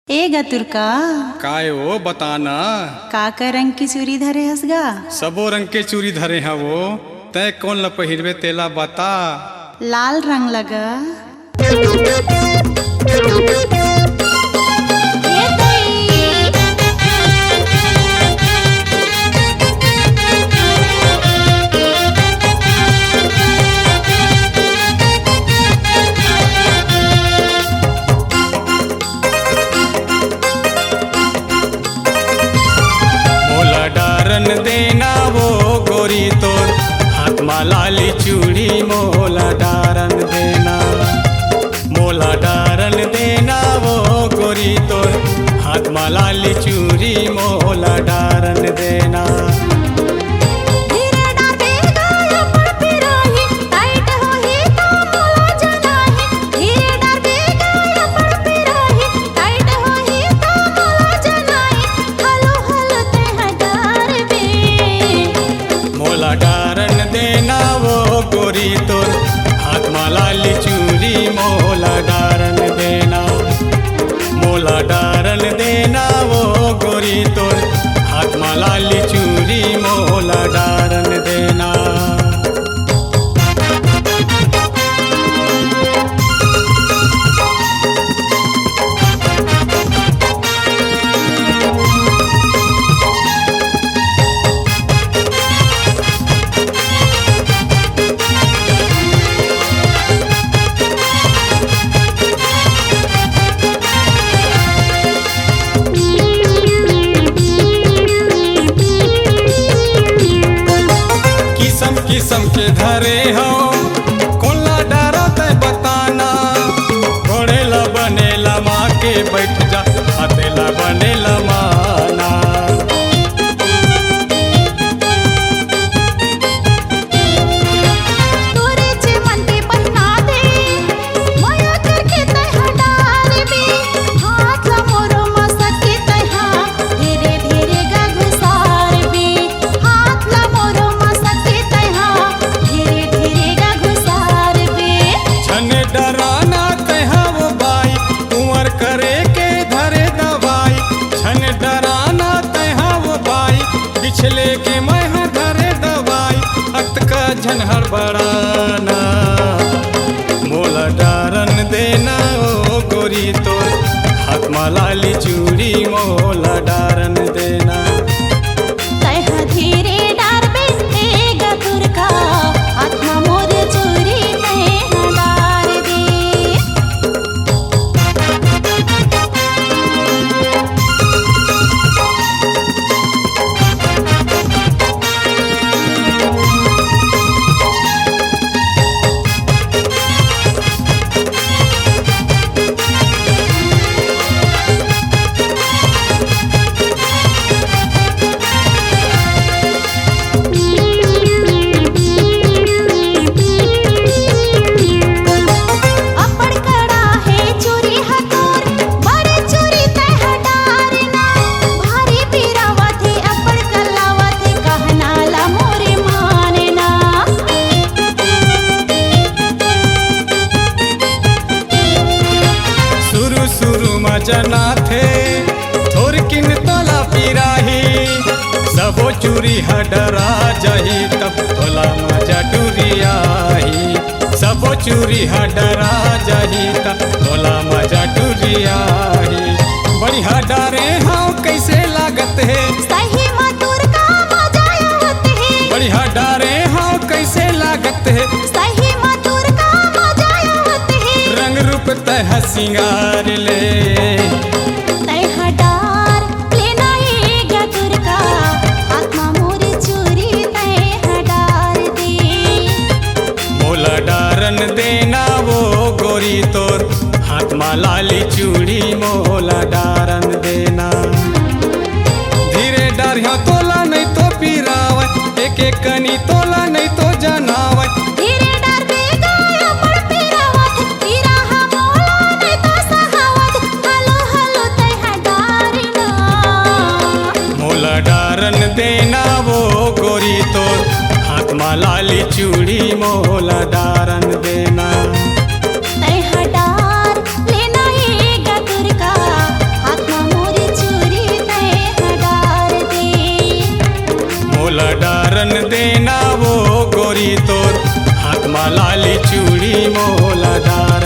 ए गतुरका काय ओ बताना। का रंग की चूड़ी धरे हसगा? सबो रंग के चूड़ी धरे हैं वो। तय कौन ल पहिरवे तेला बता। लाल रंग लगा। देना वो गोरी तोर हाथ में लाली चूड़ी मोला डारन देना। मोला डारन देना वो गोरी तोर हाथ में लाली चूड़ी मोला डारन देना। गोरी तोर हाथ में लाली चूड़ी मोला डारन देना। मोला डारन देना वो गोरी तोर हाथ में लाली चूड़ी मोला डारन देना। किसम के धरे हो कोला डारा तय बताना। घोड़ेला बनेला माँ के बैठ जा हथेला बनेला माना। पिछले के मैं धरे दवाई अत का झनहर बड़ाना। मोला डारन देना ओ गोरी तोर हाथ में लाली चूड़ी मोला डारन देना। धीरे डारबे ए गतुरका हाथ में मोर चूड़ी तय डार दे। जना थे थोर किन तोला पिराही सबो चूरी हडरा जाही तब तोला मजा डुरियाही। सबो चूरी हडरा जाही तब तोला मजा डुरियाही। बड़ी हडरे हाँ कैसे लागत है सही मधुर का मजा आवत है। बड़ी हडरे हाँ कैसे लागत है सही मधुर का मजा आवत है। रंग रूप तह सिंगार ले देना वो गोरी तोर हाथ में लाली चूड़ी मोला डारन देना। धीरे डारिया तोला नहीं तो पिराव एक एक कनी तोला नहीं तो जनाव। धीरे डार बेगा अपन पिरावत पिराहा मोला नहीं तो सहावत। हलो हलो तय डारना। मोला डारन देना वो गोरी तोर हाथ में लाली चूड़ी मोला डारन देना। तय डार लेना ये गतुर का हाथ मोला डारन देना वो गोरी तोर हाथ मा लाली चूड़ी मोला डार